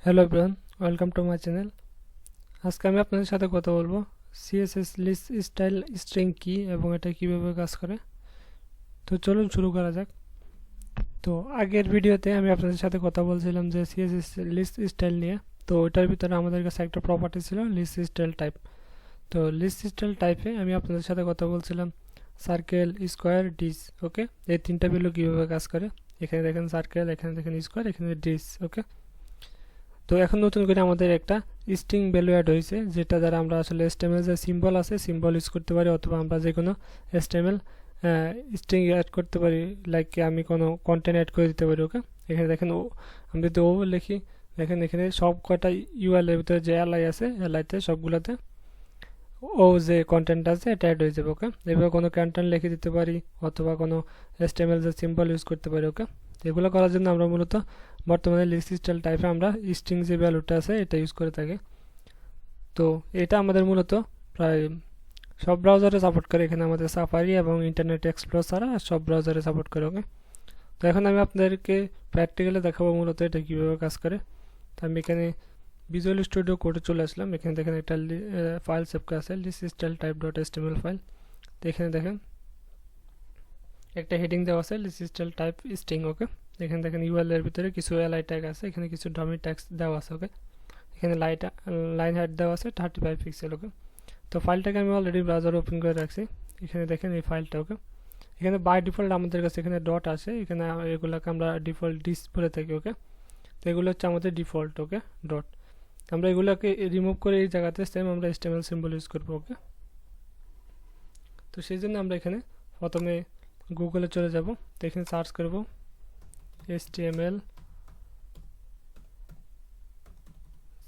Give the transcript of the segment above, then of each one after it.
Hello everyone, welcome to my channel. আজকে আমি আপনাদের সাথে কথা বলবো সিএসএস লিস্ট স্টাইল স্ট্রিং কি এবং এটা কিভাবে কাজ করে। তো চলুন শুরু করা যাক। তো আগের ভিডিওতে আমি আপনাদের সাথে কথা বলছিলাম যে সিএসএস লিস্ট স্টাইল নিয়ে। তো ওটার ভিতরে আমাদের কাছে একটা প্রপার্টি ছিল লিস্ট স্টাইল টাইপ। তো লিস্ট স্টাইল টাইপে আমি আপনাদের সাথে কথা বলছিলাম সার্কেল, স্কোয়ার, ডিস। ওকে, এই তিনটা ভ্যালু কীভাবে কাজ করে। এখানে দেখেন সার্কেল, এখানে দেখেন স্কোয়ার, এখানে ডিস। ওকে, তো এখন নতুন করে আমাদের একটা স্ট্রিং ভ্যালু অ্যাড হয়েছে, যেটা দ্বারা আমরা আসলে এসটিএমএল যে সিম্বল আছে সিম্বল ইউজ করতে পারি, অথবা আমরা যে কোনো এসটিএমএল স্ট্রিং অ্যাড করতে পারি। লাইক আমি কোনো কন্টেন্ট অ্যাড করে দিতে পারি। ওকে, এখানে দেখেন আমি যদি ও লিখি, দেখেন এখানে সব কয়টা ইউএল এর ভিতরে যে এলআই আছে এলআইতে সবগুলোতে ও যে কন্টেন্ট আছে এটা অ্যাড হয়ে যাবে। ওকে, এভাবে কোনো কন্টেন্ট লিখে দিতে পারি অথবা কোনো এসটিএমএল যে সিম্বল ইউজ করতে পারি। ওকে, এগুলো করার জন্য আমরা মূলত বর্তমানে লিস্ট স্টাইল টাইপে আমরা স্ট্রিং যে ভ্যালুটা আছে এটা ইউজ করে থাকি। তো এটা আমাদের মূলত প্রায় সব ব্রাউজারে সাপোর্ট করে। এখানে আমাদের সাফারি এবং ইন্টারনেট এক্সপ্লোর ছাড়া সব ব্রাউজারে সাপোর্ট করে। ওকে, তো এখন আমি আপনাদেরকে প্র্যাকটিক্যালি দেখাবো মূলত এটা কীভাবে কাজ করে। তো আমি এখানে ভিজুয়াল স্টুডিও কোডে চলে আসলাম। এখানে দেখেন একটা ফাইল সেভ করা আছে list style type dot HTML file. তো এখানে দেখেন একটা হেডিং দেওয়া আছে list style type string. Okay, এখানে দেখেন ইউএল এর ভিতরে কিছু এলআই ট্যাগ আছে, এখানে কিছু ডমি ট্যাগস দেওয়া আছে। ওকে, এখানে লাইন হাইট দেওয়া আছে 35 পিক্সেল। ওকে, তো ফাইলটাকে আমি অলরেডি ব্রাউজার ওপেন করে রাখছি। এখানে দেখেন এই ফাইলটা। ওকে, এখানে বাই ডিফল্ট আমাদের কাছে এখানে ডট আছে, এখানে এগুলোকে আমরা ডিফল্ট ডিস বলে থাকি। ওকে, তো এগুলো হচ্ছে আমাদের ডিফল্ট। ওকে, ডট আমরা এগুলোকে রিমুভ করে এই জায়গাতে সেম আমরা এসটিএমএল সিম্বল ইউজ করবো। ওকে, তো সেই জন্য আমরা এখানে প্রথমে গুগলে চলে যাব। তো এখানে সার্চ করব HTML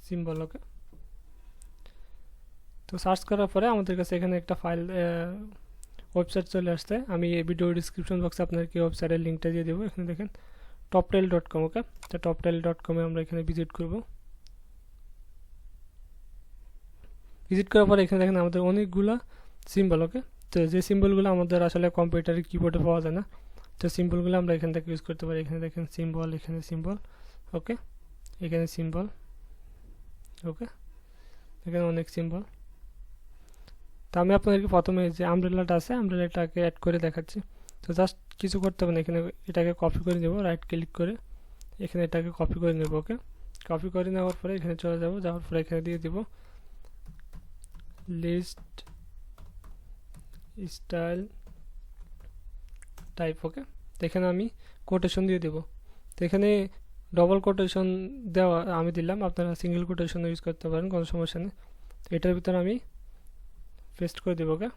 সিম্বল। ওকে, তো সার্চ করার পরে আমাদের কাছে এখানে একটা ফাইল ওয়েবসাইট চলে আসছে। আমি এই ভিডিও ডিসক্রিপশন বক্সে আপনাকে ওয়েবসাইটের লিঙ্কটা দিয়ে দেবো। এখানে দেখেন toptail.com। ওকে, তো toptail.com-এ আমরা এখানে ভিজিট করব। ভিজিট করার পরে এখানে দেখেন আমাদের অনেকগুলো সিম্বল। ওকে, তো যে সিম্বলগুলো আমাদের আসলে কম্পিউটারের কিবোর্ডে পাওয়া যায় না, তো সিম্বলগুলো আমরা এখান থেকে ইউজ করতে পারি। এখানে দেখেন সিম্বল, এখানে সিম্বল। ওকে, এখানে সিম্বল। ওকে, এখানে অনেক সিম্বল। তো আমি আপনাদেরকে প্রথমে যে আমব্রেলাটা আছে আমব্রেলাটাকে অ্যাড করে দেখাচ্ছি। তো জাস্ট কিছু করতে হবে না, এখানে এটাকে কপি করে নেব, রাইট ক্লিক করে এখানে এটাকে কপি করে নেব। ওকে, কপি করে নেওয়ার পরে এখানে চলে যাব, যাওয়ার পরে এখানে দিয়ে দেব লিস্ট স্টাইল টাইপ। ওকে, তো এখানে আমি কোটেশন দিয়ে দেব। তো এখানে ডবল কোটেশন দেওয়া আমি দিলাম, আপনারা সিঙ্গেল কোটেশন ইউজ করতে পারেন, কোনো সমস্যা নেই। তো এটার ভিতরে আমি পেস্ট করে দেবো। ওকে,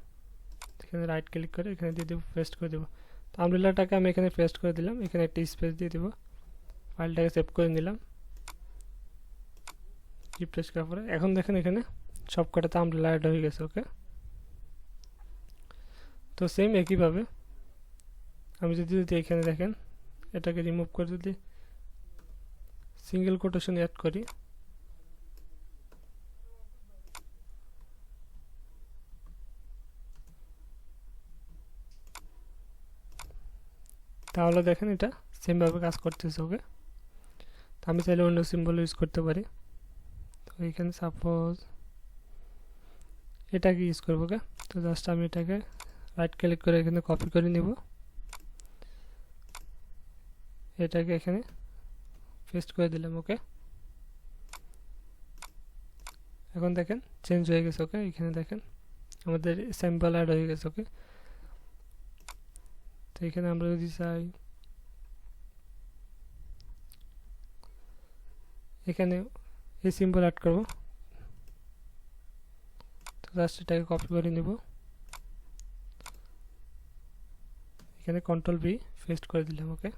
এখানে রাইট ক্লিক করে এখানে দিয়ে দেবো, পেস্ট করে দেবো। তো আমব্রেলাটাকে আমি এখানে পেস্ট করে দিলাম, এখানে একটা স্পেস দিয়ে দেবো, ফাইলটাকে সেভ করে নিলাম, রিফ্রেশ করার পরে এখন দেখেন এখানে সব কটাতে আমব্রেলা অ্যাড হয়ে গেছে। ওকে, তো সেম একইভাবে আমি যদি এখানে দেখেন এটাকে রিমুভ করে যদি সিঙ্গেল কোটেশন অ্যাড করি, তাহলে দেখেন এটা সেমভাবে কাজ করতেছে। ওকে, তো আমি চাইলে অন্য সিম্বল ইউজ করতে পারি। তো এখানে সাপোজ এটাকে ইউজ করবো। ওকে, তো জাস্ট আমি এটাকে রাইট ক্লিক করে এখানে কপি করে নিব, এটাকে এখানে পেস্ট করে দিলাম। ওকে, এখন দেখেন চেঞ্জ হয়ে গেছে। ওকে, এখানে দেখেন আমাদের স্যাম্পল অ্যাড হয়ে গেছে। ওকে, তো এখানে আমরা যদি চাই এখানে এই সিম্বল অ্যাড করব, তো জাস্ট এটাকে কপি করে নিব, এখানে কন্ট্রোল-V পেস্ট করে দিলাম। ওকে,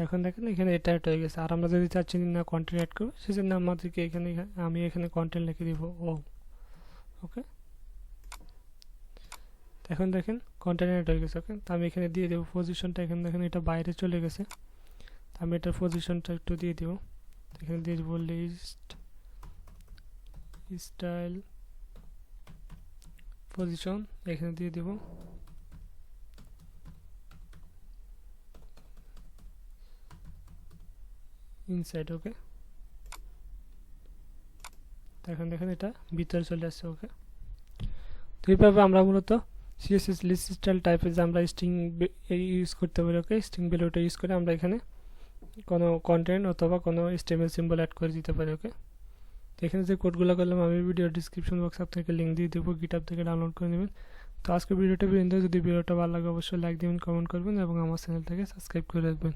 এখন দেখেন এখানে এটা অ্যাড হয়ে গেছে। আর আমরা যদি চাচ্ছি না কন্টেন্ট অ্যাড করবো, সেজন্য আমাদেরকে এখানে আমি এখানে কন্টেন্ট লিখে দিব ও। ওকে, এখন দেখেন কন্টেন্ট অ্যাড হয়ে গেছে। ওকে, তো আমি এখানে দিয়ে দেবো পজিশনটা, এখানে দেখেন এটা বাইরে চলে গেছে, আমি এটার পজিশনটা একটু দিয়ে দিব। এখানে দিয়ে দেবো লিস্ট স্টাইল পজিশন, এখানে দিয়ে দেব ইনসাইড ওকে দেখেন এটা ভিতরে চলে আসছে ওকে। তো এইভাবে আমরা মূলত সিএসএস লিস্ট স্টাইল টাইপের যে আমরা স্ট্রিং ইউজ করতে পারি ওকে। স্ট্রিং ভ্যালুটা ইউজ করে আমরা এখানে কোনো কন্টেন্ট অথবা কোনো HTML সিম্বল অ্যাড করে দিতে পারি ওকে। তো এখানে যে কোডগুলো করলাম আমি ভিডিও ডিসক্রিপশন বক্সে আপনাকে লিঙ্ক দিয়ে দেবো, গিটহাব থেকে ডাউনলোড করে নেবেন। তো আজকে ভিডিওটা পর্যন্ত, যদি ভিডিওটা ভালো লাগে অবশ্যই লাইক দিবেন, কমেন্ট করবেন এবং আমার চ্যানেলটাকে সাবস্ক্রাইব করে রাখবেন।